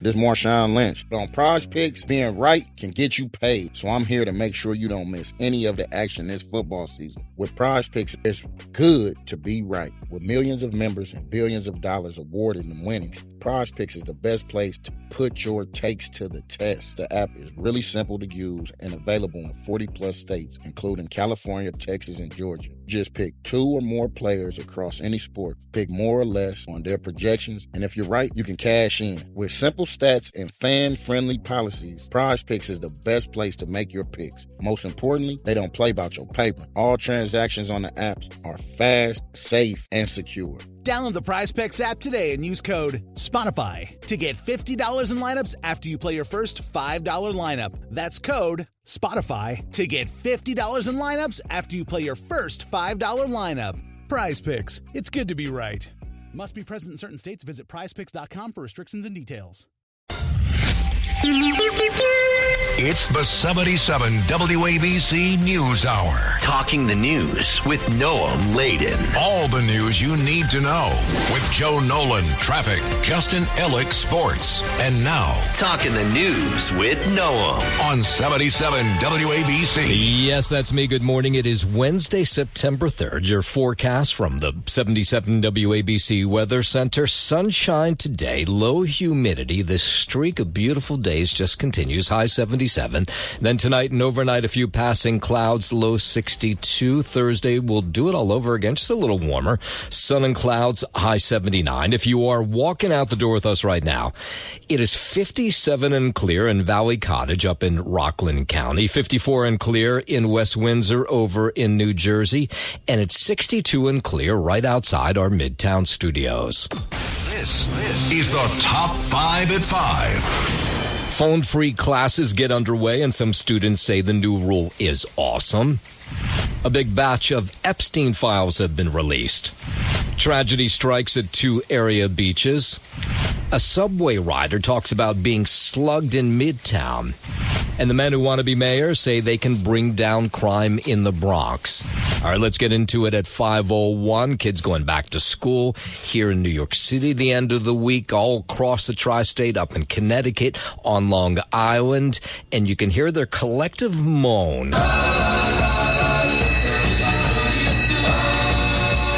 This is Marshawn Lynch. But on Prize Picks, being right can get you paid. So I'm here to make sure you don't miss any of the action this football season. With Prize Picks, it's good to be right. With millions of members and billions of dollars awarded in winnings, Prize Picks is the best place to put your takes to the test. The app is really simple to use and available in 40-plus states, including California, Texas, and Georgia. Just pick 2 or more players across any sport. Pick more or less on their projections, and if you're right, you can cash in. With simple stats and fan-friendly policies, Prize Picks is the best place to make your picks. Most importantly, they don't play about your paper. All transactions on the apps are fast, safe, and secure. Download the Prize Picks app today and use code SPOTIFY to get $50 in lineups after you play your first $5 lineup. That's code SPOTIFY to get $50 in lineups after you play your first $5 lineup. Prize Picks. It's good to be right. Must be present in certain states. Visit prizepicks.com for restrictions and details. It's the 77 WABC News Hour. Talking the news with Noam Laden. All the news you need to know with Joe Nolan, traffic, Justin Ellick, sports. And now, Talking the news with Noam on 77 WABC. Yes, that's me. Good morning. It is Wednesday, September 3rd. Your forecast from the 77 WABC Weather Center. Sunshine today, low humidity. This streak of beautiful days just continues. High 77. Then tonight and overnight, a few passing clouds, low 62. Thursday, we'll do it all over again, just a little warmer. Sun and clouds, high 79. If you are walking out the door with us right now, it is 57 and clear in Valley Cottage up in Rockland County, 54 and clear in West Windsor over in New Jersey, and it's 62 and clear right outside our Midtown studios. This is the Top 5 at 5. Phone-free classes get underway, and some students say the new rule is awesome. A big batch of Epstein files have been released. Tragedy strikes at 2 area beaches. A subway rider talks about being slugged in Midtown. And the men who want to be mayor say they can bring down crime in the Bronx. All right, let's get into it at 5:01. Kids going back to school here in New York City the end of the week, all across the tri-state, up in Connecticut, on Long Island. And you can hear their collective moan.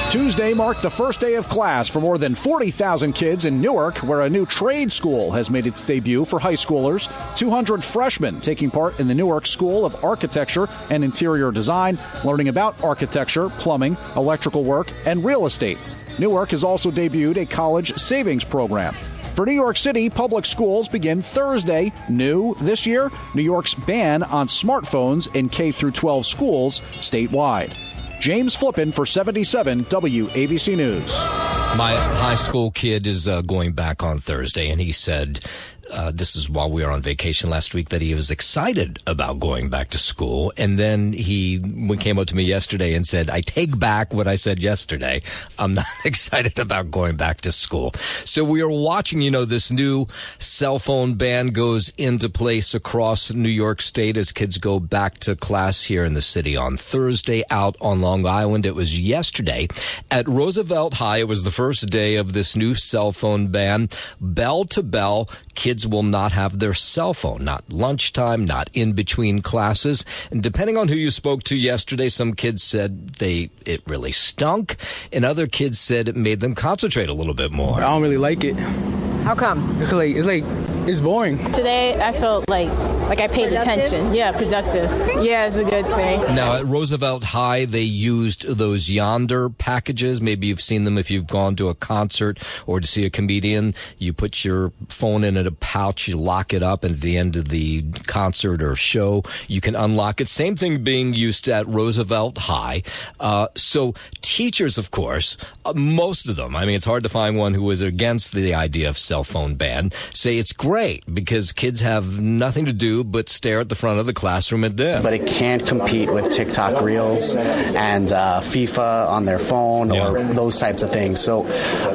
Tuesday marked the first day of class for more than 40,000 kids in Newark, where a new trade school has made its debut for high schoolers. 200 freshmen taking part in the Newark School of Architecture and Interior Design, learning about architecture, plumbing, electrical work, and real estate. Newark has also debuted a college savings program. For New York City, public schools begin Thursday. New this year, New York's ban on smartphones in K-12 schools statewide. James Flippin for 77 WABC News. My high school kid is going back on Thursday, and he said, this is while we were on vacation last week, that he was excited about going back to school. And then he came up to me yesterday and said, I take back what I said yesterday. I'm not excited about going back to school. So we are watching, this new cell phone ban goes into place across New York State as kids go back to class here in the city on Thursday out on Long Island. It was yesterday at Roosevelt High. It was the first day of this new cell phone ban. Bell to bell, kids will not have their cell phone, not lunchtime, not in between classes. And depending on who you spoke to yesterday, some kids said it really stunk, and other kids said it made them concentrate a little bit more. I don't really like it. How come? Because it's boring. Today I felt like I paid attention. Yeah, productive. Yeah, it's a good thing. Now at Roosevelt High, they used those Yonder packages. Maybe you've seen them if you've gone to a concert or to see a comedian. You put your phone in a pouch, you lock it up, and at the end of the concert or show, you can unlock it. Same thing being used at Roosevelt High. So teachers, of course, most of them, it's hard to find one who was against the idea of cell phone ban, say it's great because kids have nothing to do but stare at the front of the classroom at them. But it can't compete with TikTok Reels and FIFA on their phone or those types of things. So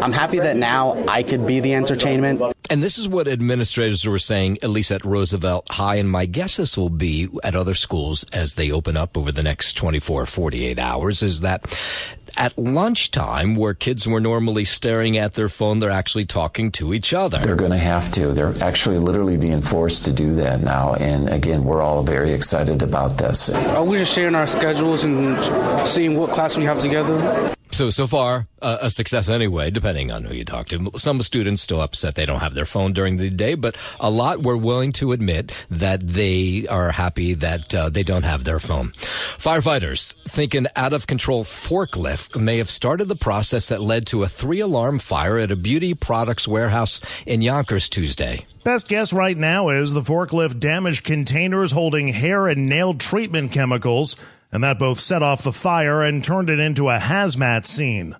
I'm happy that now I could be the entertainment. And this is what administrators were saying, at least at Roosevelt High, and my guess this will be at other schools as they open up over the next 24, 48 hours, is that at lunchtime, where kids were normally staring at their phone, they're actually talking to each other. They're going to have to. They're actually literally being forced to do that now. And again, we're all very excited about this. We're just sharing our schedules and seeing what class we have together. So far, a success anyway, depending on who you talk to. Some students still upset they don't have their phone during the day, but a lot were willing to admit that they are happy that they don't have their phone. Firefighters think an out-of-control forklift may have started the process that led to a 3-alarm fire at a beauty products warehouse in Yonkers Tuesday. Best guess right now is the forklift damaged containers holding hair and nail treatment chemicals, and that both set off the fire and turned it into a hazmat scene.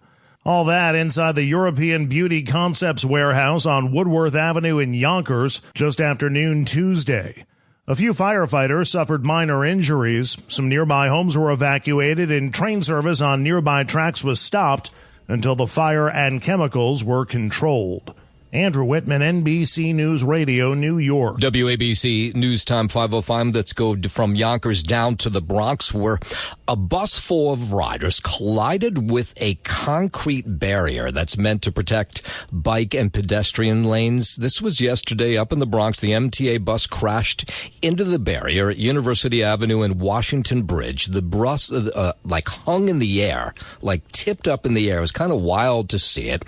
All that inside the European Beauty Concepts warehouse on Woodworth Avenue in Yonkers just after noon Tuesday. A few firefighters suffered minor injuries. Some nearby homes were evacuated and train service on nearby tracks was stopped until the fire and chemicals were controlled. Andrew Whitman, NBC News Radio, New York. WABC News Time 5:05. Let's go from Yonkers down to the Bronx, where a bus full of riders collided with a concrete barrier that's meant to protect bike and pedestrian lanes. This was yesterday up in the Bronx. The MTA bus crashed into the barrier at University Avenue and Washington Bridge. The bus hung in the air, like tipped up in the air. It was kind of wild to see it.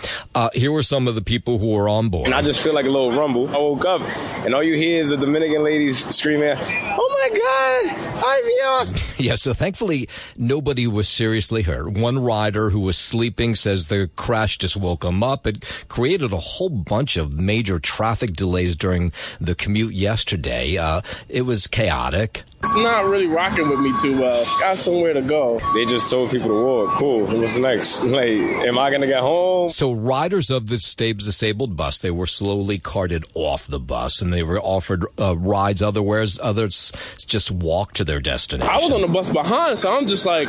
Here were some of the people who were on board. And I just feel like a little rumble. I woke up and all you hear is the Dominican ladies screaming, "Oh my God, Dios!" Yeah, so thankfully nobody was seriously hurt. One rider who was sleeping says the crash just woke him up. It created a whole bunch of major traffic delays during the commute yesterday. It was chaotic. It's not really rocking with me too well. Got somewhere to go. They just told people to walk. Cool. What's next? Like, am I going to get home? So riders of the disabled bus, they were slowly carted off the bus and they were offered rides others just walked to their destination. I was on the bus behind, so I'm just like,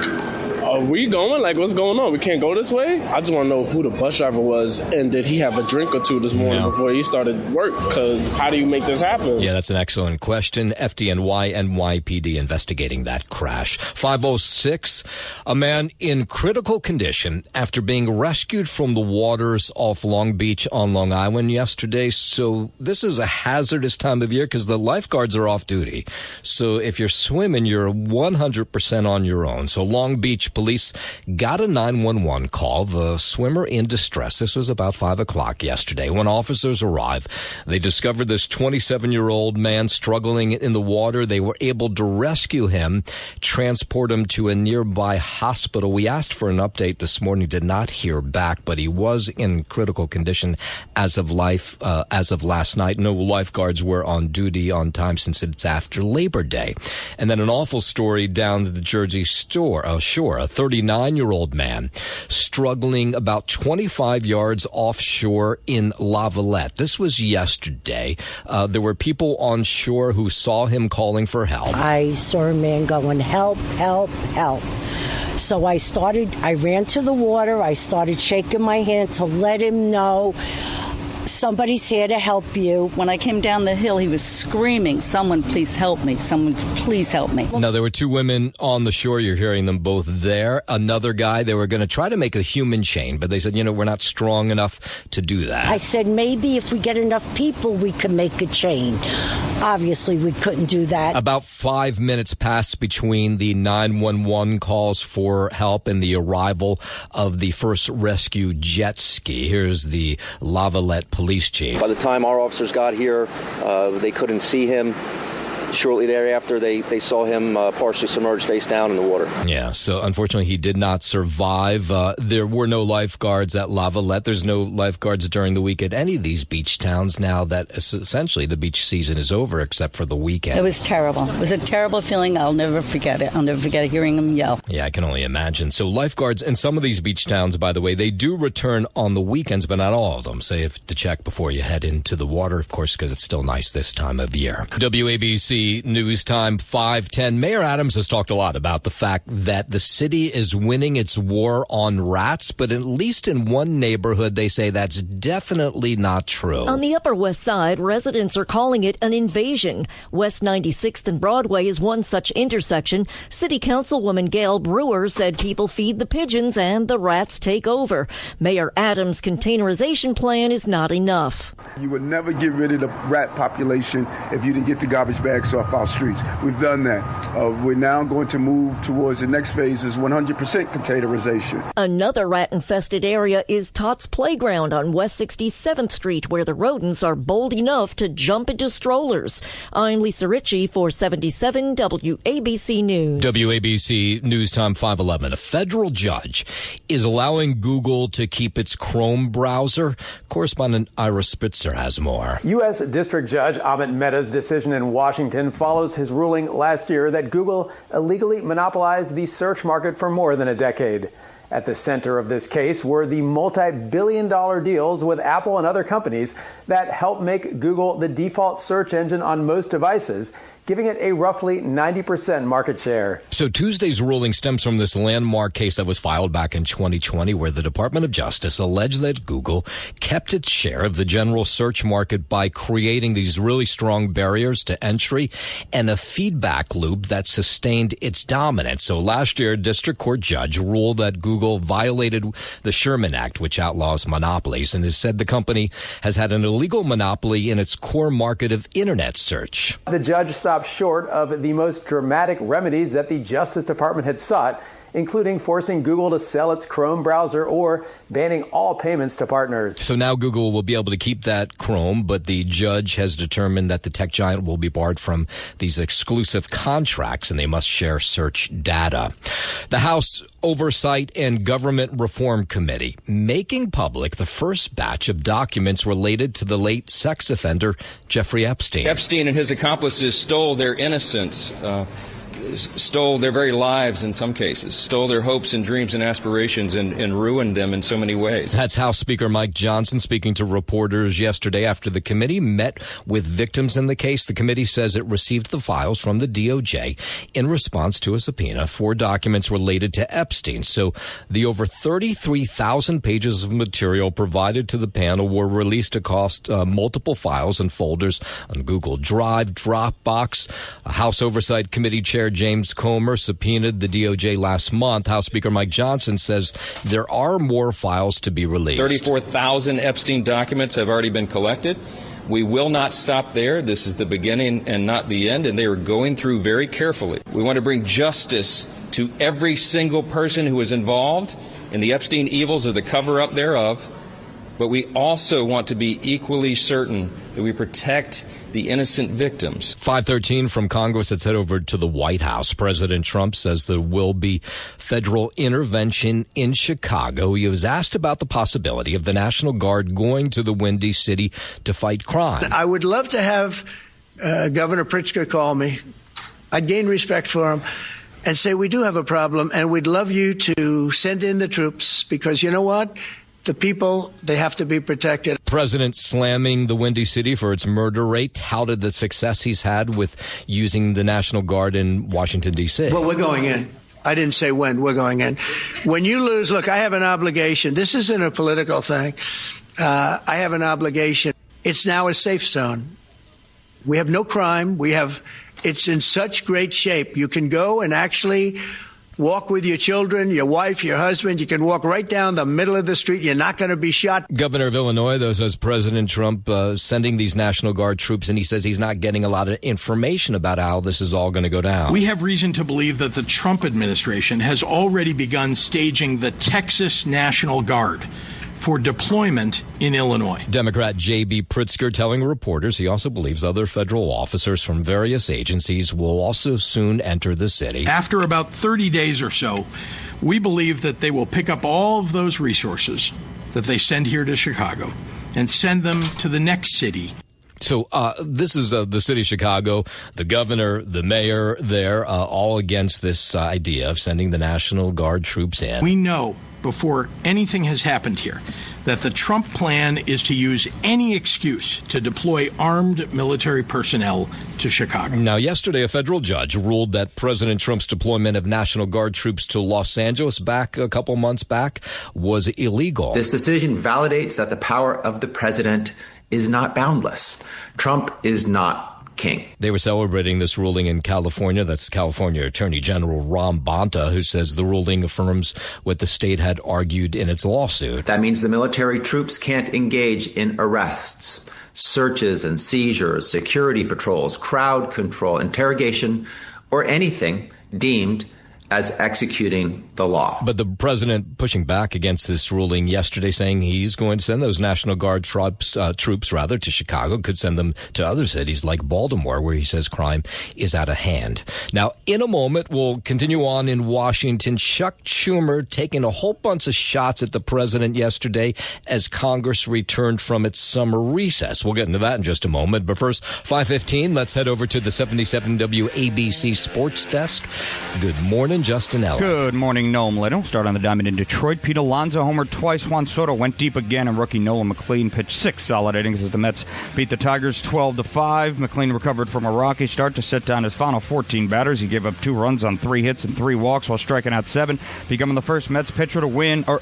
are we going? Like, what's going on? We can't go this way? I just want to know who the bus driver was and did he have a drink or two this morning before he started work? Because how do you make this happen? Yeah, that's an excellent question. FDNY NYPD investigating that crash. 5:06, a man in critical condition after being rescued from the waters off Long Beach on Long Island yesterday. So this is a hazardous time of year because the lifeguards are off duty. So if you're swimming, you're 100% on your own. So Long Beach police got a 911 call. The swimmer in distress. This was about 5 o'clock yesterday. When officers arrived, they discovered this 27-year-old man struggling in the water. They were able to rescue him, transport him to a nearby hospital. We asked for an update this morning, did not hear back, but he was in critical condition as of last night. No lifeguards were on duty on time since it's after Labor Day. And then an awful story down to the Jersey shore. A 39-year-old man struggling about 25 yards offshore in La Valette. This was yesterday. There were people on shore who saw him calling for help. I saw a man going, "Help, help, help." So I ran to the water. I started shaking my hand to let him know somebody's here to help you. When I came down the hill, he was screaming, "Someone please help me. Someone please help me." Now, there were two women on the shore. You're hearing them both there. Another guy, they were going to try to make a human chain, but they said, we're not strong enough to do that. I said, maybe if we get enough people, we can make a chain. Obviously, we couldn't do that. About 5 minutes passed between the 911 calls for help and the arrival of the first rescue jet ski. Here's the La Valette police chief. By the time our officers got here, they couldn't see him. Shortly thereafter, they saw him partially submerged face down in the water. Yeah, so unfortunately, he did not survive. There were no lifeguards at La Valette. There's no lifeguards during the week at any of these beach towns now that essentially the beach season is over except for the weekend. It was terrible. It was a terrible feeling. I'll never forget it. I'll never forget hearing him yell. Yeah, I can only imagine. So lifeguards in some of these beach towns, by the way, they do return on the weekends, but not all of them. So you have to check before you head into the water, of course, because it's still nice this time of year. WABC WABC News Time 5:10. Mayor Adams has talked a lot about the fact that the city is winning its war on rats, but at least in one neighborhood, they say that's definitely not true. On the Upper West Side, residents are calling it an invasion. West 96th and Broadway is one such intersection. City Councilwoman Gail Brewer said people feed the pigeons and the rats take over. Mayor Adams' containerization plan is not enough. You would never get rid of the rat population if you didn't get the garbage bags off our streets. We've done that. We're now going to move towards the next phase is 100% containerization. Another rat-infested area is Tots Playground on West 67th Street, where the rodents are bold enough to jump into strollers. I'm Lisa Ritchie for 77 WABC News. WABC News Time 5:11. A federal judge is allowing Google to keep its Chrome browser. Correspondent Ira Spitzer has more. U.S. District Judge Amit Mehta's decision in Washington follows his ruling last year that Google illegally monopolized the search market for more than a decade. At the center of this case were the multi-billion-dollar deals with Apple and other companies that help make Google the default search engine on most devices, giving it a roughly 90% market share. So Tuesday's ruling stems from this landmark case that was filed back in 2020 where the Department of Justice alleged that Google kept its share of the general search market by creating these really strong barriers to entry and a feedback loop that sustained its dominance. So last year, a district court judge ruled that Google violated the Sherman Act, which outlaws monopolies, and has said the company has had an illegal monopoly in its core market of internet search. The judge stopped short of the most dramatic remedies that the Justice Department had sought, including forcing Google to sell its Chrome browser or banning all payments to partners. So now Google will be able to keep that Chrome, but the judge has determined that the tech giant will be barred from these exclusive contracts and they must share search data. The House Oversight and Government Reform Committee making public the first batch of documents related to the late sex offender Jeffrey Epstein. Epstein and his accomplices stole their innocence, stole their very lives in some cases, stole their hopes and dreams and aspirations and ruined them in so many ways. That's House Speaker Mike Johnson speaking to reporters yesterday after the committee met with victims in the case. The committee says it received the files from the DOJ in response to a subpoena for documents related to Epstein. So the over 33,000 pages of material provided to the panel were released across multiple files and folders on Google Drive, Dropbox. House Oversight Committee Chair James Comer subpoenaed the DOJ last month. House Speaker Mike Johnson says there are more files to be released. 34,000 Epstein documents have already been collected. We will not stop there. This is the beginning and not the end, and they are going through very carefully. We want to bring justice to every single person who is involved in the Epstein evils or the cover-up thereof, but we also want to be equally certain that we protect the innocent victims. 5:13 from Congress. Let's head over to the White House. President Trump says there will be federal intervention in Chicago. He was asked about the possibility of the National Guard going to the Windy City to fight crime. I would love to have Governor Pritzker call me. I'd gain respect for him and say, we do have a problem, and we'd love you to send in the troops because you know what? The people, they have to be protected. President slamming the Windy City for its murder rate, touted the success he's had with using the National Guard in Washington, D.C. Well, we're going in. I didn't say when. We're going in. When you lose, look, I have an obligation. This isn't a political thing. I have an obligation. It's now a safe zone. We have no crime. It's in such great shape. You can go and actually walk with your children, your wife, your husband. You can walk right down the middle of the street. You're not going to be shot. Governor of Illinois, though, says President Trump sending these National Guard troops, and he says he's not getting a lot of information about how this is all going to go down. We have reason to believe that the Trump administration has already begun staging the Texas National Guard for deployment in Illinois. Democrat J.B. Pritzker telling reporters he also believes other federal officers from various agencies will also soon enter the city. After about 30 days or so, we believe that they will pick up all of those resources that they send here to Chicago and send them to the next city. So this is the city of Chicago, the governor, the mayor there, all against this idea of sending the National Guard troops in. We know before anything has happened here that the Trump plan is to use any excuse to deploy armed military personnel to Chicago. Now, yesterday, a federal judge ruled that President Trump's deployment of National Guard troops to Los Angeles back a couple months back was illegal. This decision validates that the power of the president is not boundless. Trump is not king. They were celebrating this ruling in California. That's California Attorney General Ron Bonta, who says the ruling affirms what the state had argued in its lawsuit. That means the military troops can't engage in arrests, searches and seizures, security patrols, crowd control, interrogation, or anything deemed as executing the law. But the president pushing back against this ruling yesterday, saying he's going to send those National Guard troops to Chicago, could send them to other cities like Baltimore, where he says crime is out of hand. Now, in a moment, we'll continue on in Washington. Chuck Schumer taking a whole bunch of shots at the president yesterday as Congress returned from its summer recess. We'll get into that in just a moment. But first, 5:15, let's head over to the 77 WABC Sports Desk. Good morning, Justin Ella. Good morning, Noam Little. Start on the diamond in Detroit. Pete Alonso homered twice. Juan Soto went deep again, and rookie Nolan McLean pitched 6 solid innings as the Mets beat the Tigers 12-5. McLean recovered from a rocky start to set down his final 14 batters. He gave up 2 runs on 3 hits and 3 walks while striking out 7, becoming the first Mets pitcher to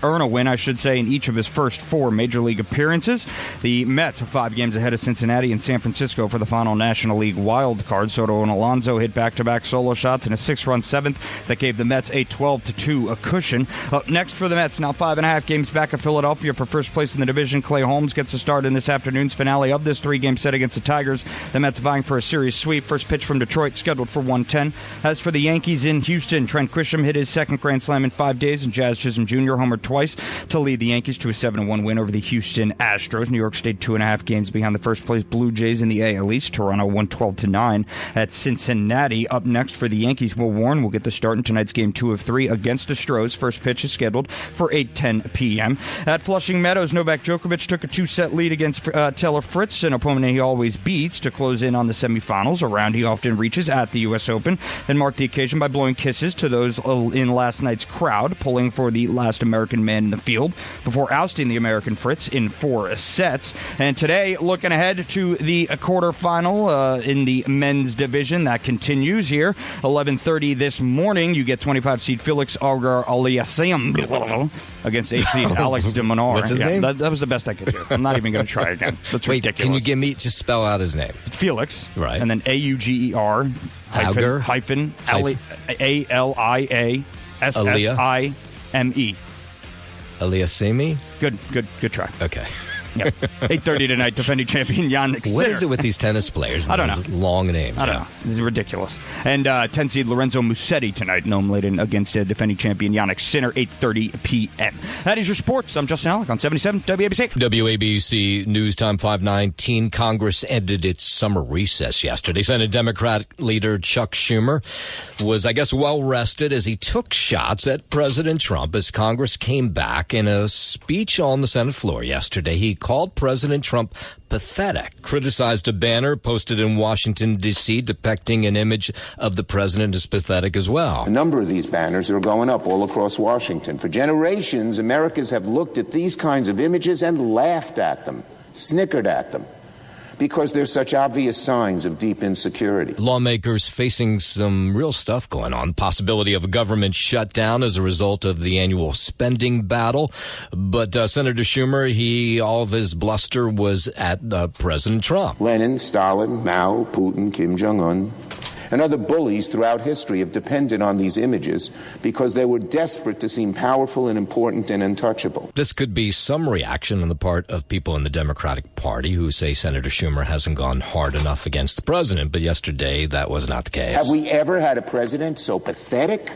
earn a win, in each of his first 4 Major League appearances. The Mets are 5 games ahead of Cincinnati and San Francisco for the final National League wild card. Soto and Alonso hit back-to-back solo shots in a 6-run 7th that gave the Mets a 12-2 cushion. Up next for the Mets, now 5.5 games back of Philadelphia for first place in the division. Clay Holmes gets a start in this afternoon's finale of this 3-game set against the Tigers. The Mets vying for a series sweep. First pitch from Detroit scheduled for 1:10. As for the Yankees in Houston, Trent Grisham hit his second grand slam in 5 days, and Jazz Chisholm Jr. homered twice to lead the Yankees to a 7-1 win over the Houston Astros. New York stayed 2.5 games behind the first place Blue Jays in the AL East. Toronto won 12-9 at Cincinnati. Up next for the Yankees, Will Warren will get the start in tonight's game 2 of 3 against the Astros. First pitch is scheduled for 8:10 p.m. At Flushing Meadows, Novak Djokovic took a 2-set lead against Taylor Fritz, an opponent he always beats, to close in on the semifinals, a round he often reaches at the U.S. Open, and marked the occasion by blowing kisses to those in last night's crowd, pulling for the last American man in the field before ousting the American Fritz in 4 sets. And today, looking ahead to the quarterfinal in the men's division, that continues here. 11:30 this morning, you get 25-seed Felix Auger-Aliassime against 8-seed Alex de Minaur. What's his name? That was the best I could do. I'm not even going to try again. That's ridiculous. Can you give me, just spell out his name? Felix. Right. And then Auger hyphen Aliassime. Aliassime? Good try. Okay. Yeah. 8:30 tonight, defending champion Yannick Sinner. What is it with these tennis players? I don't know. Long names. I don't know. It's ridiculous. And 10-seed Lorenzo Musetti tonight, Noam Laden against defending champion Yannick Sinner, 8:30 p.m. That is your sports. I'm Justin Alec on 77 WABC. WABC News Time 5:19. Congress ended its summer recess yesterday. Senate Democrat leader Chuck Schumer was, I guess, well rested as he took shots at President Trump as Congress came back. In a speech on the Senate floor yesterday, he called President Trump pathetic, criticized a banner posted in Washington, D.C. depicting an image of the president as pathetic as well. A number of these banners are going up all across Washington. For generations, Americans have looked at these kinds of images and laughed at them, snickered at them, because there's such obvious signs of deep insecurity. Lawmakers facing some real stuff going on. Possibility of a government shutdown as a result of the annual spending battle. But Senator Schumer, all of his bluster was at President Trump. Lenin, Stalin, Mao, Putin, Kim Jong-un, and other bullies throughout history have depended on these images because they were desperate to seem powerful and important and untouchable. This could be some reaction on the part of people in the Democratic Party who say Senator Schumer hasn't gone hard enough against the president, but yesterday that was not the case. Have we ever had a president so pathetic?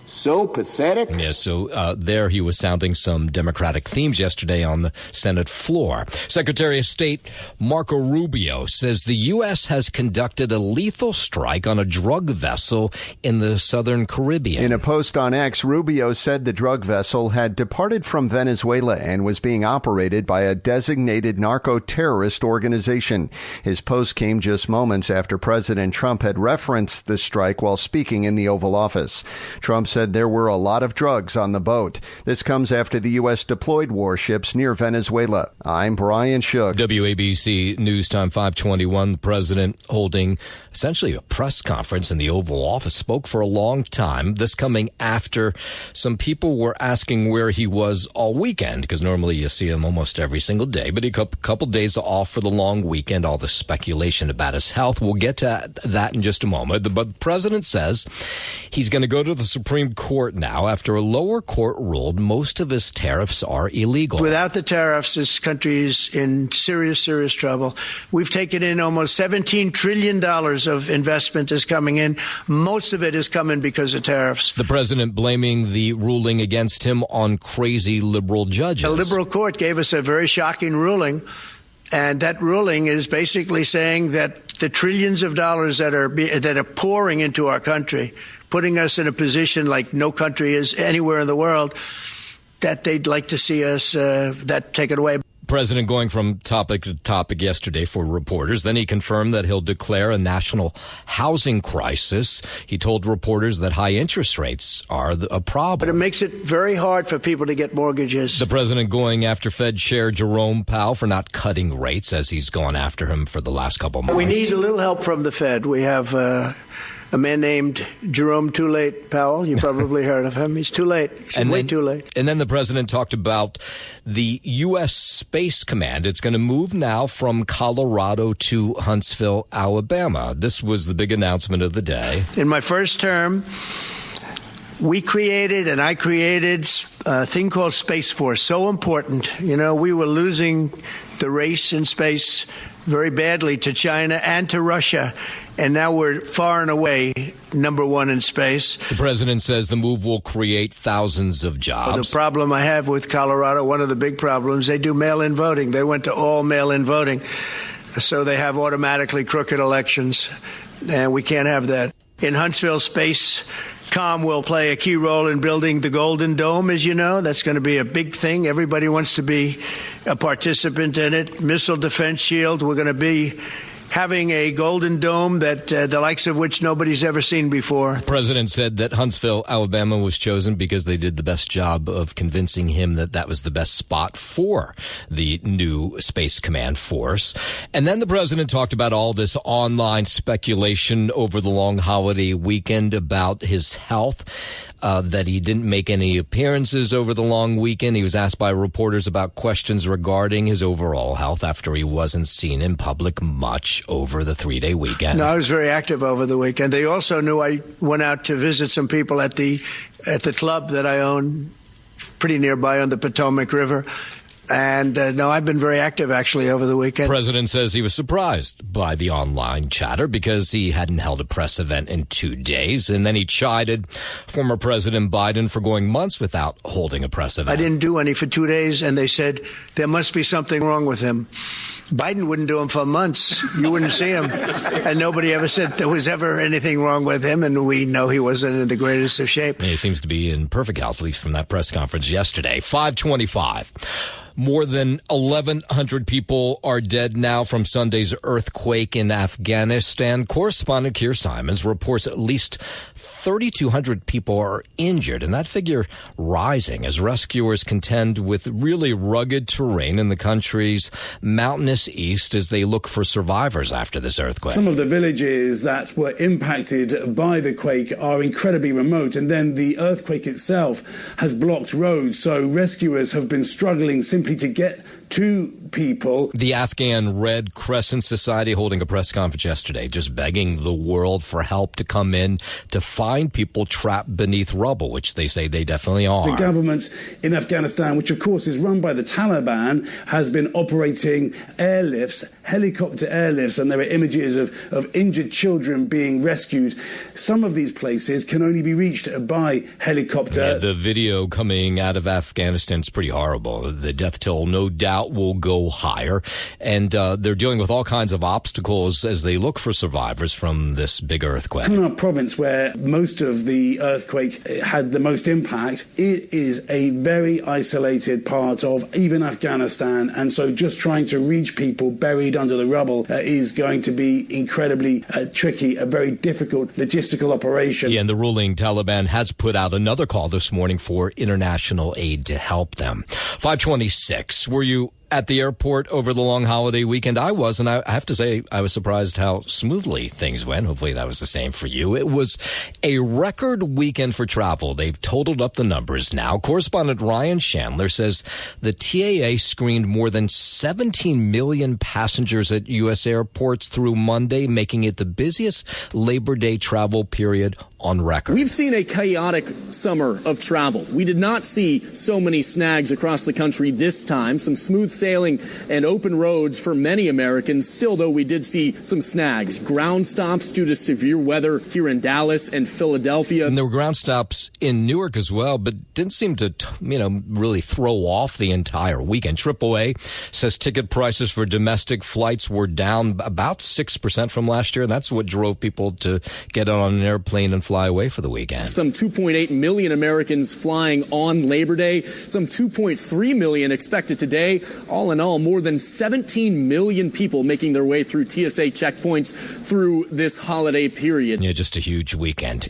So pathetic. Yeah, so there he was sounding some Democratic themes yesterday on the Senate floor. Secretary of State Marco Rubio says the U.S. has conducted a lethal strike on a drug vessel in the southern Caribbean. In a post on X, Rubio said the drug vessel had departed from Venezuela and was being operated by a designated narco-terrorist organization. His post came just moments after President Trump had referenced the strike while speaking in the Oval Office. Trump said said there were a lot of drugs on the boat. This comes after the U.S. deployed warships near Venezuela. I'm Brian Shook. WABC News Time 521. The president holding essentially a press conference in the Oval Office spoke for a long time. This coming after some people were asking where he was all weekend, because normally you see him almost every single day, but he took a couple days off for the long weekend. All the speculation about his health. We'll get to that in just a moment. But the president says he's going to go to the Supreme Court now after a lower court ruled most of his tariffs are illegal. Without the tariffs, this country is in serious trouble. We've taken in almost $17 trillion of investment is coming in. Most of it is coming because of tariffs. The president blaming the ruling against him on crazy liberal judges. A liberal court gave us a very shocking ruling. And that ruling is basically saying that the trillions of dollars that are pouring into our country, putting us in a position like no country is anywhere in the world, that they'd like to see us that taken away. President going from topic to topic yesterday for reporters. Then he confirmed that he'll declare a national housing crisis. He told reporters that high interest rates are a problem. But it makes it very hard for people to get mortgages. The president going after Fed Chair Jerome Powell for not cutting rates, as he's gone after him for the last couple months. We need a little help from the Fed. We have a man named Jerome Too Late Powell. You probably heard of him. He's too late. He's way too late. And then the president talked about the U.S. Space Command. It's going to move now from Colorado to Huntsville, Alabama. This was the big announcement of the day. In my first term, I created a thing called Space Force. So important. You know, we were losing the race in space very badly to China and to Russia. And now we're far and away number one in space. The president says the move will create thousands of jobs. Well, the problem I have with Colorado, one of the big problems, they do mail-in voting. They went to all mail-in voting. So they have automatically crooked elections. And we can't have that. In Huntsville, Space Com will play a key role in building the Golden Dome, as you know. That's going to be a big thing. Everybody wants to be a participant in it. Missile Defense Shield, we're going to be having a Golden Dome that the likes of which nobody's ever seen before. The president said that Huntsville, Alabama was chosen because they did the best job of convincing him that that was the best spot for the new Space Command Force. And then the president talked about all this online speculation over the long holiday weekend about his health. That he didn't make any appearances over the long weekend. He was asked by reporters about questions regarding his overall health after he wasn't seen in public much over the 3-day weekend. No, I was very active over the weekend. They also knew I went out to visit some people at the club that I own pretty nearby on the Potomac River. And no, I've been very active, actually, over the weekend. The president says he was surprised by the online chatter because he hadn't held a press event in 2 days. And then he chided former President Biden for going months without holding a press event. I didn't do any for 2 days, and they said there must be something wrong with him. Biden wouldn't do them for months. You wouldn't see him. And nobody ever said there was ever anything wrong with him, and we know he wasn't in the greatest of shape. He seems to be in perfect health, at least from that press conference yesterday. 525. More than 1,100 people are dead now from Sunday's earthquake in Afghanistan. Correspondent Keir Simons reports at least 3,200 people are injured, and that figure rising as rescuers contend with really rugged terrain in the country's mountainous east as they look for survivors after this earthquake. Some of the villages that were impacted by the quake are incredibly remote, and then the earthquake itself has blocked roads, so rescuers have been struggling simply to get to people. The Afghan Red Crescent Society holding a press conference yesterday, just begging the world for help to come in to find people trapped beneath rubble, which they say they definitely are. The government in Afghanistan, which of course is run by the Taliban, has been operating airlifts, helicopter airlifts, and there are images of injured children being rescued. Some of these places can only be reached by helicopter. Yeah, the video coming out of Afghanistan is pretty horrible. The death toll no doubt will go higher. And they're dealing with all kinds of obstacles as they look for survivors from this big earthquake. Kunar province, where most of the earthquake had the most impact, it is a very isolated part of even Afghanistan. And so just trying to reach people buried under the rubble is going to be incredibly tricky, a very difficult logistical operation. Yeah, and the ruling Taliban has put out another call this morning for international aid to help them. 526. Were you at the airport over the long holiday weekend? I was, and I have to say I was surprised how smoothly things went. Hopefully that was the same for you. It was a record weekend for travel. They've totaled up the numbers now. Correspondent Ryan Chandler says the TAA screened more than 17 million passengers at U.S. airports through Monday, making it the busiest Labor Day travel period on record. We've seen a chaotic summer of travel. We did not see so many snags across the country this time. Some smooth sailing and open roads for many Americans. Still, though, we did see some snags. Ground stops due to severe weather here in Dallas and Philadelphia. And there were ground stops in Newark as well, but didn't seem to, really throw off the entire weekend. AAA says ticket prices for domestic flights were down about 6% from last year. That's what drove people to get on an airplane and fly away for the weekend. Some 2.8 million Americans flying on Labor Day. Some 2.3 million expected today. All in all, more than 17 million people making their way through TSA checkpoints through this holiday period. Yeah, just a huge weekend.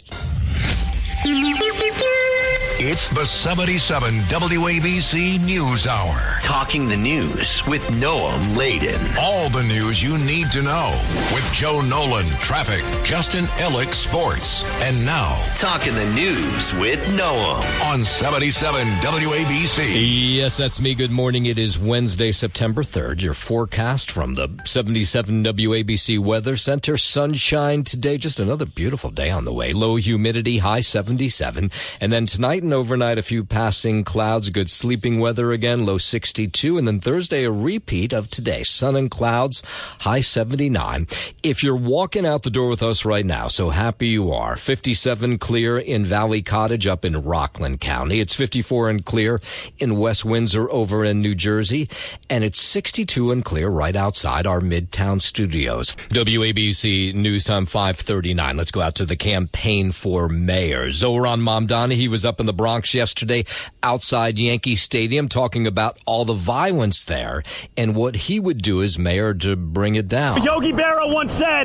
It's the 77 WABC News Hour. Talking the news with Noam Laden. All the news you need to know with Joe Nolan, traffic, Justin Ellick, sports. And now, Talking the news with Noam. On 77 WABC. Yes, that's me. Good morning. It is Wednesday, September 3rd. Your forecast from the 77 WABC Weather Center. Sunshine today. Just another beautiful day on the way. Low humidity, high 77. And then tonight and overnight, a few passing clouds, good sleeping weather again, low 62. And then Thursday, a repeat of today, sun and clouds, high 79. If you're walking out the door with us right now, so happy you are. 57 clear in Valley Cottage up in Rockland County. It's 54 and clear in West Windsor over in New Jersey. And it's 62 and clear right outside our Midtown studios. WABC News Time 5:39. Let's go out to the campaign for mayor. Zoran Mamdani, he was up in the Bronx yesterday outside Yankee Stadium talking about all the violence there and what he would do as mayor to bring it down. Yogi Berra once said,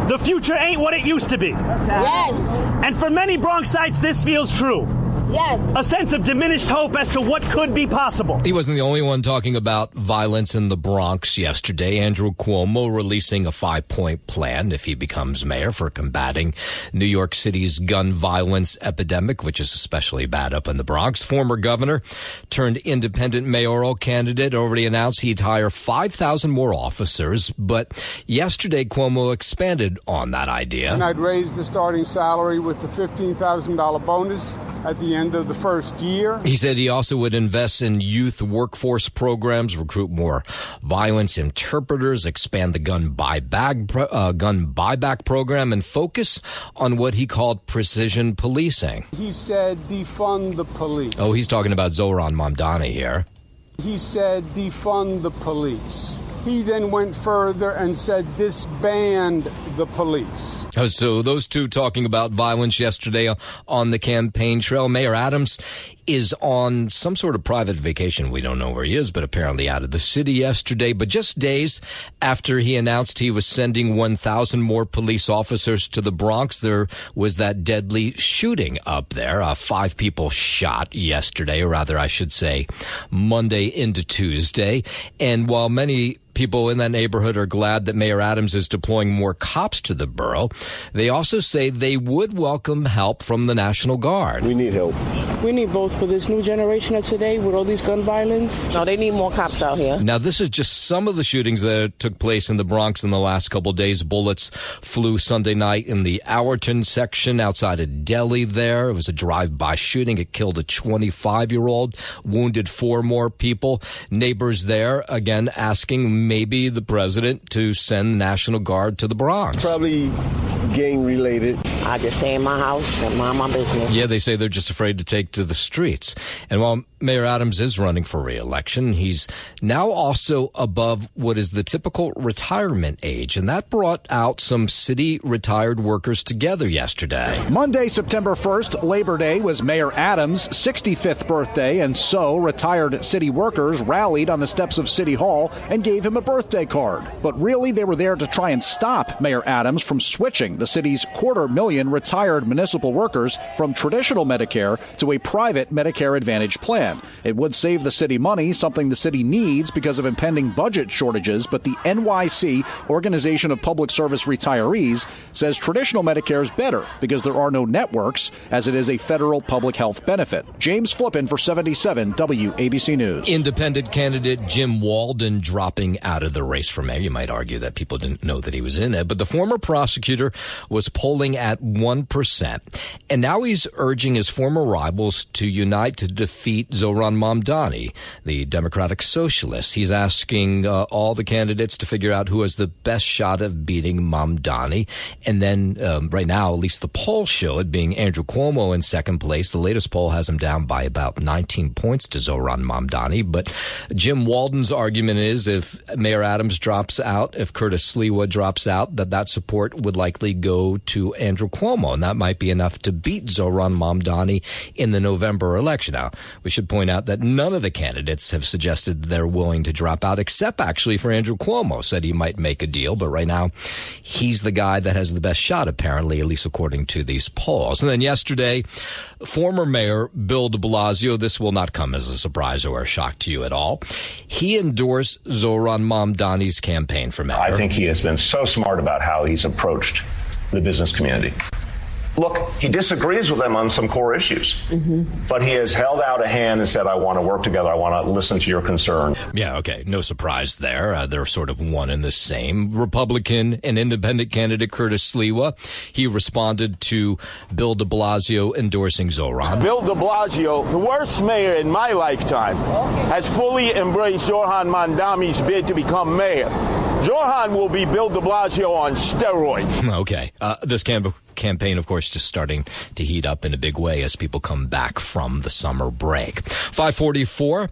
the future ain't what it used to be. Yes. And for many Bronxites, this feels true. Yes. A sense of diminished hope as to what could be possible. He wasn't the only one talking about violence in the Bronx yesterday. Andrew Cuomo releasing a 5-point plan if he becomes mayor for combating New York City's gun violence epidemic, which is especially bad up in the Bronx. Former governor turned independent mayoral candidate already announced he'd hire 5,000 more officers. But yesterday, Cuomo expanded on that idea. And I'd raise the starting salary with the $15,000 bonus at the end of the first year. He said he also would invest in youth workforce programs, recruit more violence interpreters, expand the gun buyback program, and focus on what he called precision policing. He said defund the police. Oh, he's talking about Zoran Mamdani here. He said defund the police. He then went further and said disband the police. Oh, so those two talking about violence yesterday on the campaign trail. Mayor Adams is on some sort of private vacation. We don't know where he is, but apparently out of the city yesterday. But just days after he announced he was sending 1,000 more police officers to the Bronx, there was that deadly shooting up there. 5 people shot yesterday, or rather I should say Monday into Tuesday. And while many people in that neighborhood are glad that Mayor Adams is deploying more cops to the borough, they also say they would welcome help from the National Guard. We need help. We need both for this new generation of today with all these gun violence. No, they need more cops out here. Now, this is just some of the shootings that took place in the Bronx in the last couple of days. Bullets flew Sunday night in the Allerton section outside of Delhi there. It was a drive-by shooting. It killed a 25-year-old, wounded 4 more people. Neighbors there, again, asking maybe the president to send the National Guard to the Bronx. Probably gang-related. I just stay in my house and mind my business. Yeah, they say they're just afraid to take to the streets. And while Mayor Adams is running for re-election. He's now also above what is the typical retirement age, and that brought out some city retired workers together yesterday. Monday, September 1st, Labor Day, was Mayor Adams' 65th birthday, and so retired city workers rallied on the steps of City Hall and gave him a birthday card. But really, they were there to try and stop Mayor Adams from switching the city's 250,000 retired municipal workers from traditional Medicare to a private Medicare Advantage plan. It would save the city money, something the city needs because of impending budget shortages, but the NYC, Organization of Public Service Retirees, says traditional Medicare is better because there are no networks, as it is a federal public health benefit. James Flippin for 77 WABC News. Independent candidate Jim Walden dropping out of the race for mayor. You might argue that people didn't know that he was in it, but the former prosecutor was polling at 1%, and now he's urging his former rivals to unite to defeat Zohran Mamdani, the Democratic Socialist. He's asking all the candidates to figure out who has the best shot of beating Mamdani. And then right now, at least the polls show it being Andrew Cuomo in second place. The latest poll has him down by about 19 points to Zohran Mamdani. But Jim Walden's argument is if Mayor Adams drops out, if Curtis Sliwa drops out, that support would likely go to Andrew Cuomo. And that might be enough to beat Zohran Mamdani in the November election. Now, we should point out that none of the candidates have suggested they're willing to drop out, except actually for Andrew Cuomo. Said he might make a deal, but right now he's the guy that has the best shot, apparently, at least according to these polls. And then yesterday, former Mayor Bill de Blasio, this will not come as a surprise or a shock to you at all, he endorsed Zohran Mamdani's campaign for mayor. I think he has been so smart about how he's approached the business community. Look, he disagrees with them on some core issues, but he has held out a hand and said, I want to work together. I want to listen to your concern. Yeah, okay. No surprise there. They're sort of one and the same. Republican and independent candidate Curtis Sliwa, he responded to Bill de Blasio endorsing Zohran. Bill de Blasio, the worst mayor in my lifetime, has fully embraced Zohran Mamdani's bid to become mayor. Zohran will be Bill de Blasio on steroids. Okay. This campaign, of course, just starting to heat up in a big way as people come back from the summer break. 544.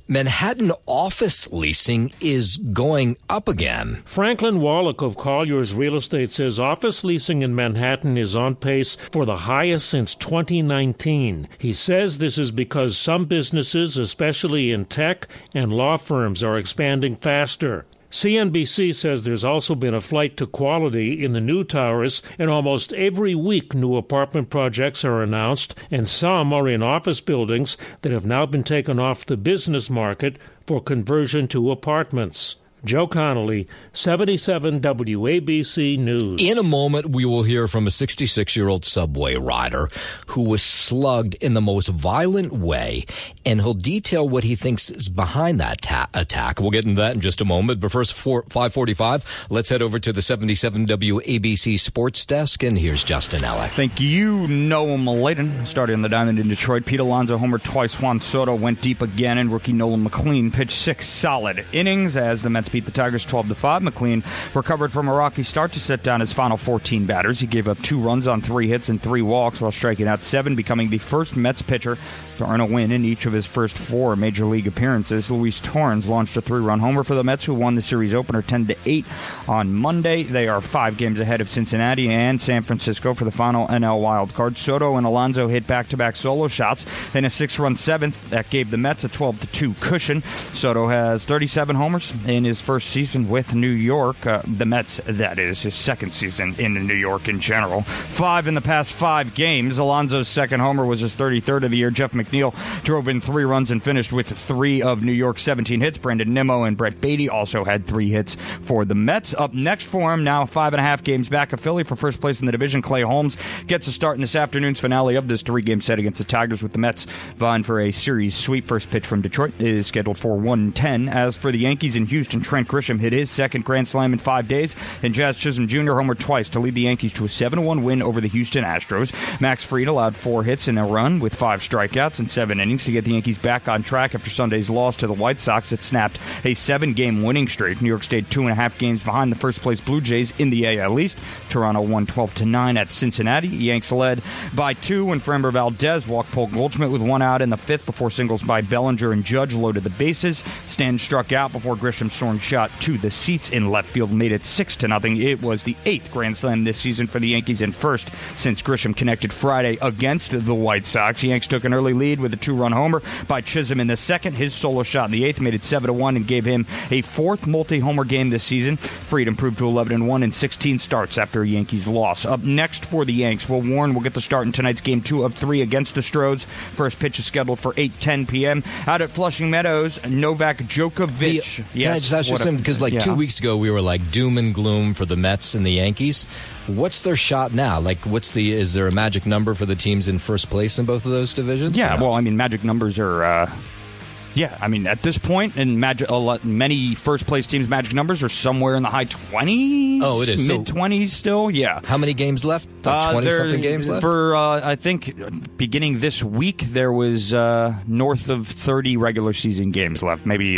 Manhattan office leasing is going up again. Franklin Wallach of Collier's Real Estate says office leasing in Manhattan is on pace for the highest since 2019. He says this is because some businesses, especially in tech and law firms, are expanding faster. CNBC says there's also been a flight to quality in the new towers, and almost every week new apartment projects are announced, and some are in office buildings that have now been taken off the business market for conversion to apartments. Joe Connolly, 77 WABC News. In a moment, we will hear from a 66-year-old subway rider who was slugged in the most violent way, and he'll detail what he thinks is behind that attack. We'll get into that in just a moment, but first, 5:45, let's head over to the 77 WABC Sports Desk, and here's Justin Ellick. Thank you, Noam Layden. Starting on the diamond in Detroit, Pete Alonso homered twice. Juan Soto went deep again, and rookie Nolan McLean pitched 6 solid innings as the Mets beat the Tigers 12-5. McLean recovered from a rocky start to set down his final 14 batters. He gave up 2 runs on 3 hits and 3 walks while striking out 7, becoming the first Mets pitcher to earn a win in each of his first 4 major league appearances. Luis Torrens launched a 3-run homer for the Mets, who won the series opener 10-8 on Monday. They are 5 games ahead of Cincinnati and San Francisco for the final NL wild card. Soto and Alonso hit back-to-back solo shots in a 6-run 7th that gave the Mets a 12-2 cushion. Soto has 37 homers in his first season with New York. The Mets, that is, his second season in New York in general. 5 in the past 5 games. Alonso's second homer was his 33rd of the year. Jeff McNeil drove in 3 runs and finished with 3 of New York's 17 hits. Brandon Nimmo and Brett Beatty also had 3 hits for the Mets. Up next for him, now 5.5 games back of Philly for first place in the division. Clay Holmes gets a start in this afternoon's finale of this 3-game set against the Tigers, with the Mets vying for a series sweep. First pitch from Detroit is scheduled for 1:10. As for the Yankees in Houston, Trent Grisham hit his second grand slam in 5 days, and Jazz Chisholm Jr. homered twice to lead the Yankees to a 7-1 win over the Houston Astros. Max Fried allowed 4 hits in a run with 5 strikeouts. at-bats in 7 innings to get the Yankees back on track after Sunday's loss to the White Sox. It snapped a 7-game winning streak. New York stayed 2.5 games behind the first-place Blue Jays in the AL East. Toronto won 12-9 at Cincinnati. Yanks led by 2 when Framber Valdez walked Paul Goldschmidt with 1 out in the 5th before singles by Bellinger and Judge loaded the bases. Stanton struck out before Grisham's soaring shot to the seats in left field made it 6-0. It was the 8th Grand Slam this season for the Yankees and first since Grisham connected Friday against the White Sox. The Yanks took an early lead with a 2-run homer by Chisholm in the 2nd. His solo shot in the 8th made it 7-1 and gave him a 4th multi-homer game this season. Fried improved to 11-1 in 16 starts after a Yankees loss. Up next for the Yanks, Will Warren will get the start in tonight's Game 2 of 3 against the Stros. First pitch is scheduled for 8:10 p.m. Out at Flushing Meadows, Novak Djokovic. Can I just ask you something? Because 2 weeks ago we were like doom and gloom for the Mets and the Yankees. What's their shot now? Is there a magic number for the teams in first place in both of those divisions? Yeah, well, I mean, magic numbers are... at this point, in many first-place teams' magic numbers are somewhere in the high 20s. Oh, it is. Mid-20s still, yeah. How many games left? 20-something games left? I think, beginning this week, there was north of 30 regular season games left. Maybe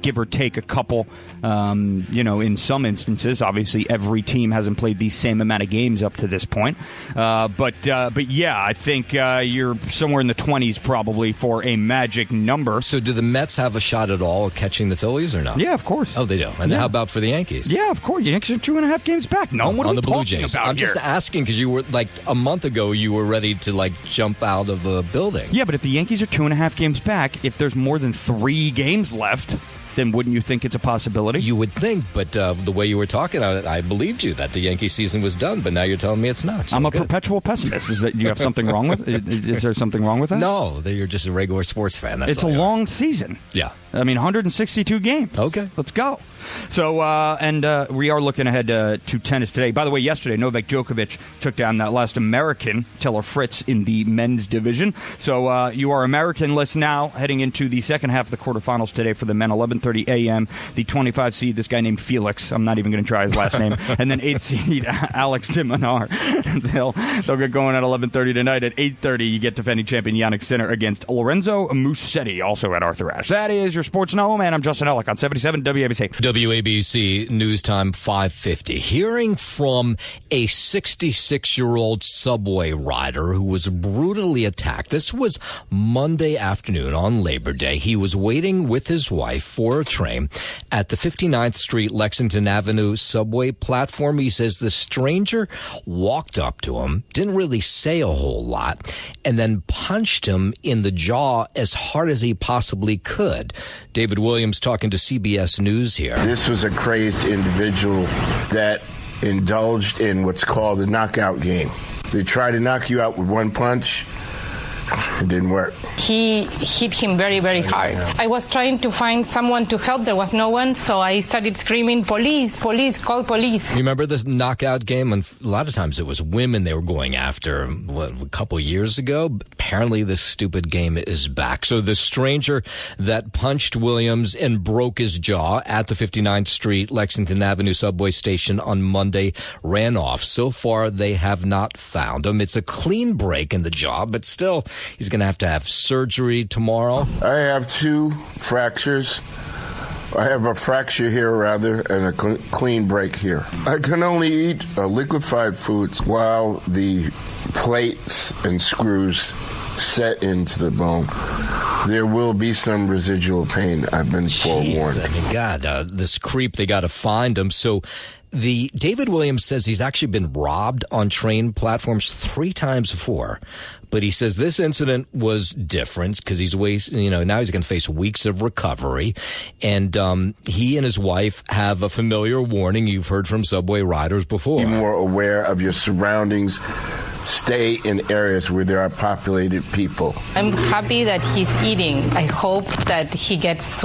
give or take a couple. In some instances, obviously, every team hasn't played the same amount of games up to this point. But I think you're somewhere in the 20s probably for a magic number. So do the Mets have a shot at all at catching the Phillies or not? Yeah, of course. Oh, they do. And how about for the Yankees? Yeah, of course. Yankees are 2.5 games back. No, what are we the Blue Jays. about I'm here? just asking because you were a month ago you were ready to jump out of a building. Yeah, but if the Yankees are 2.5 games back, if there's more than 3 games left, then wouldn't you think it's a possibility? You would think, but the way you were talking about it, I believed you that the Yankee season was done, but now you're telling me it's not. So I'm a perpetual pessimist. Is that you have something wrong with? Is there something wrong with that? No, you're just a regular sports fan. It's a long season. Yeah. I mean, 162 games. Okay. Let's go. So, we are looking ahead to tennis today. By the way, yesterday, Novak Djokovic took down that last American, Taylor Fritz, in the men's division. So, you are American-less now, heading into the second half of the quarterfinals today for the men, 11:30 a.m. The 25 seed, this guy named Felix. I'm not even going to try his last name. And then 8 seed, Alex de Minaur. They'll get going at 11:30 tonight. At 8:30, you get defending champion Yannick Sinner against Lorenzo Musetti, also at Arthur Ashe. That is your Sports Know, and I'm Justin Ellick on 77 WABC. WABC News Time 5:50. Hearing from a 66-year-old subway rider who was brutally attacked. This was Monday afternoon on Labor Day. He was waiting with his wife for a train at the 59th Street Lexington Avenue subway platform. He says the stranger walked up to him, didn't really say a whole lot, and then punched him in the jaw as hard as he possibly could. David Williams talking to CBS News here. This was a crazed individual that indulged in what's called a knockout game. They try to knock you out with one punch. It didn't work. He hit him very, very hard. I was trying to find someone to help. There was no one, so I started screaming, police, police, call police. You remember this knockout game? And a lot of times it was women they were going after a couple years ago. But apparently this stupid game is back. So the stranger that punched Williams and broke his jaw at the 59th Street Lexington Avenue subway station on Monday ran off. So far, they have not found him. It's a clean break in the jaw, but still, he's going to have surgery tomorrow. I have 2 fractures. I have a fracture here, rather, and a clean break here. I can only eat liquefied foods while the plates and screws set into the bone. There will be some residual pain. I've been forewarned. I mean, God, this creep, they got to find him. So David Williams says he's actually been robbed on train platforms 3 times before. But he says this incident was different because now he's going to face weeks of recovery. And he and his wife have a familiar warning you've heard from subway riders before. Be more aware of your surroundings. Stay in areas where there are populated people. I'm happy that he's eating. I hope that he gets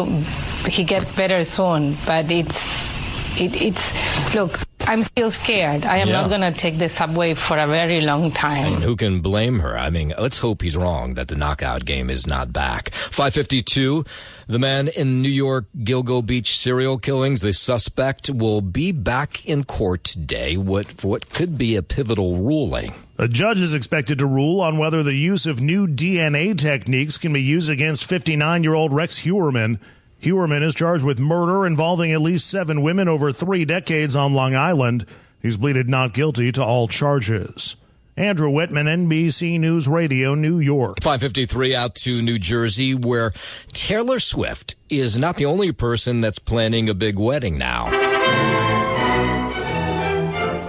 better soon. But it's look. I'm still scared. I am not going to take the subway for a very long time. And who can blame her? I mean, let's hope he's wrong that the knockout game is not back. 5:52, the man in New York Gilgo Beach serial killings, the suspect, will be back in court today for what could be a pivotal ruling. A judge is expected to rule on whether the use of new DNA techniques can be used against 59-year-old Rex Heuermann. Heuermann is charged with murder involving at least 7 women over 3 decades on Long Island. He's pleaded not guilty to all charges. Andrew Whitman, NBC News Radio, New York. 5:53 out to New Jersey, where Taylor Swift is not the only person that's planning a big wedding now.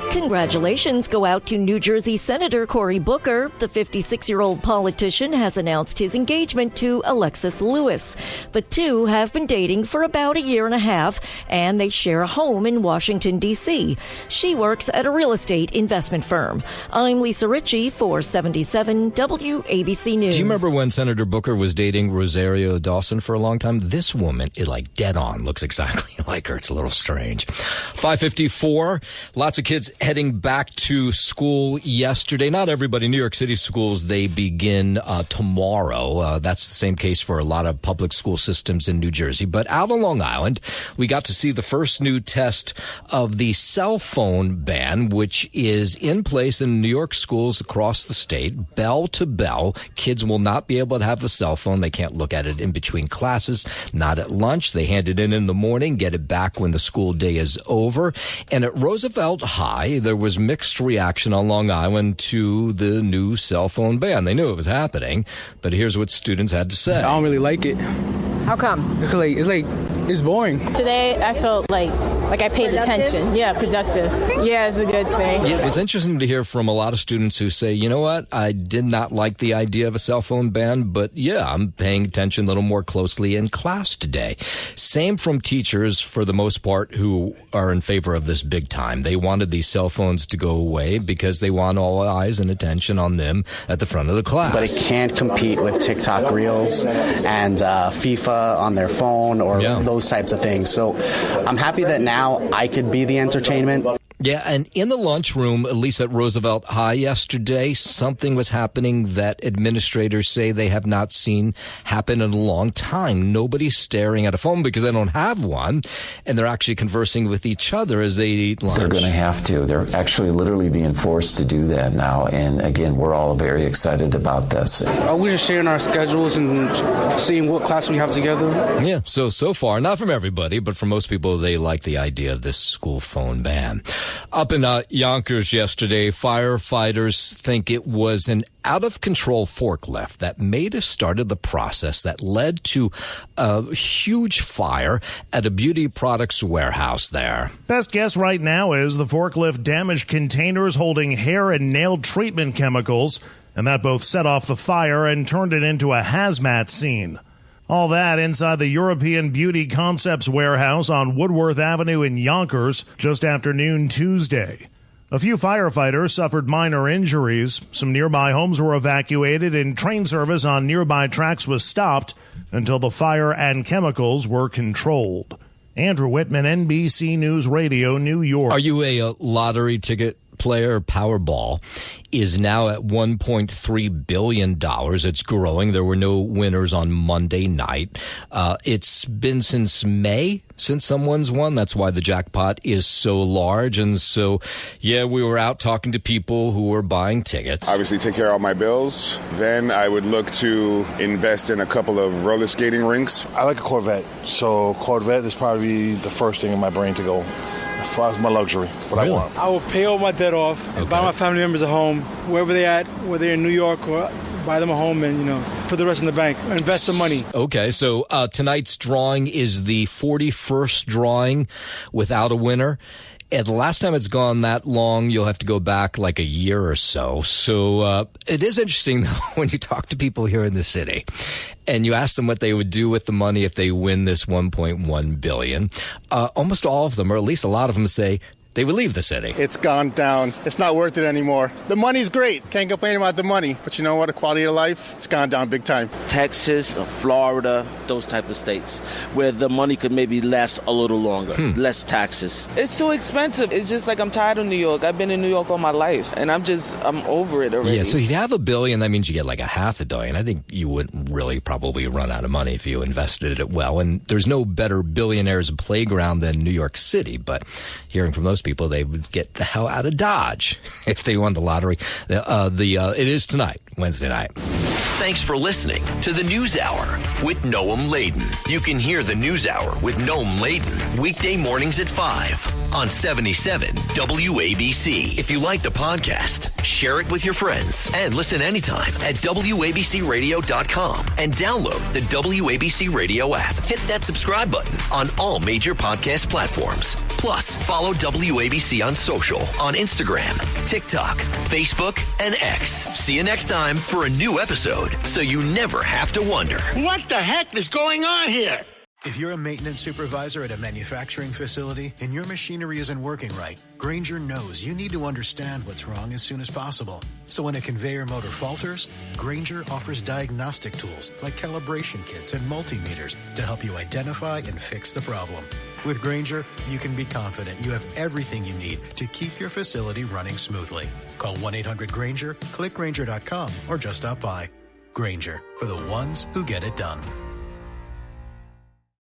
Congratulations go out to New Jersey Senator Cory Booker. The 56-year-old politician has announced his engagement to Alexis Lewis. The two have been dating for about a year and a half, and they share a home in Washington, D.C. She works at a real estate investment firm. I'm Lisa Ritchie for 77 WABC News. Do you remember when Senator Booker was dating Rosario Dawson for a long time? This woman, dead on, looks exactly like her. It's a little strange. 5:54, lots of kids heading back to school yesterday. Not everybody. New York City schools, they begin tomorrow. That's the same case for a lot of public school systems in New Jersey. But out on Long Island, we got to see the first new test of the cell phone ban, which is in place in New York schools across the state. Bell to bell, kids will not be able to have a cell phone. They can't look at it in between classes, not at lunch. They hand it in the morning, get it back when the school day is over. And at Roosevelt High, there was mixed reaction on Long Island to the new cell phone ban. They knew it was happening, but here's what students had to say. I don't really like it. How come? Because it's boring. Today I felt like I paid attention. Yeah, productive. Yeah, it's a good thing. Yeah, it was interesting to hear from a lot of students who say, you know what, I did not like the idea of a cell phone ban, but yeah, I'm paying attention a little more closely in class today. Same from teachers, for the most part, who are in favor of this big time. They wanted these cell phones to go away because they want all eyes and attention on them at the front of the class. But it can't compete with TikTok Reels and FIFA on their phone or those types of things. So I'm happy that now I could be the entertainment. Yeah, and in the lunchroom, at least at Roosevelt High yesterday, something was happening that administrators say they have not seen happen in a long time. Nobody's staring at a phone because they don't have one, and they're actually conversing with each other as they eat lunch. They're going to have to. They're actually literally being forced to do that now, and again, we're all very excited about this. We're just sharing our schedules and seeing what class we have together. Yeah, so far, not from everybody, but for most people, they like the idea of this school phone ban. Up in Yonkers yesterday, firefighters think it was an out-of-control forklift that may have started the process that led to a huge fire at a beauty products warehouse there. Best guess right now is the forklift damaged containers holding hair and nail treatment chemicals, and that both set off the fire and turned it into a hazmat scene. All that inside the European Beauty Concepts warehouse on Woodworth Avenue in Yonkers just after noon Tuesday. A few firefighters suffered minor injuries. Some nearby homes were evacuated and train service on nearby tracks was stopped until the fire and chemicals were controlled. Andrew Whitman, NBC News Radio, New York. Are you a lottery ticket player? Powerball is now at $1.3 billion. It's growing. There were no winners on Monday night. It's been since May since someone's won. That's why the jackpot is so large. And so, yeah, we were out talking to people who were buying tickets. Obviously take care of all my bills. Then I would look to invest in a couple of roller skating rinks. I like a Corvette. So Corvette is probably the first thing in my brain to go. That's my luxury, what I want. I will pay all my debt off, buy my family members a home, wherever they're at, whether they're in New York or buy them a home and, put the rest in the bank, invest some money. Okay, so tonight's drawing is the 41st drawing without a winner. And the last time it's gone that long, you'll have to go back like a year or so. So it is interesting, though, when you talk to people here in the city and you ask them what they would do with the money if they win this $1.1 billion. Almost all of them, or at least a lot of them, say they would leave the city. It's gone down. It's not worth it anymore. The money's great. Can't complain about the money. But you know what? The quality of life, it's gone down big time. Texas, Florida, those type of states where the money could maybe last a little longer. Less taxes. It's too expensive. It's just like I'm tired of New York. I've been in New York all my life, and I'm over it already. Yeah, so if you have $1 billion, that means you get like $500 million. I think you wouldn't really probably run out of money if you invested it well. And there's no better billionaires playground than New York City. But hearing from those people, they would get the hell out of Dodge if they won the lottery. It is tonight, Wednesday night. Thanks for listening to the News Hour with Noam Laden. You can hear the News Hour with Noam Laden weekday mornings at 5 on 77 WABC. If you like the podcast, share it with your friends and listen anytime at WABCRadio.com and download the WABC Radio app. Hit that subscribe button on all major podcast platforms. Plus, follow WABC on social on Instagram, TikTok, Facebook, and X. See you next time for a new episode, so you never have to wonder, what the heck is going on here? If you're a maintenance supervisor at a manufacturing facility and your machinery isn't working right, Grainger knows you need to understand what's wrong as soon as possible. So when a conveyor motor falters, Grainger offers diagnostic tools like calibration kits and multimeters to help you identify and fix the problem. With Grainger, you can be confident you have everything you need to keep your facility running smoothly. Call 1-800-GRAINGER, click Grainger.com, or just stop by. Grainger, for the ones who get it done.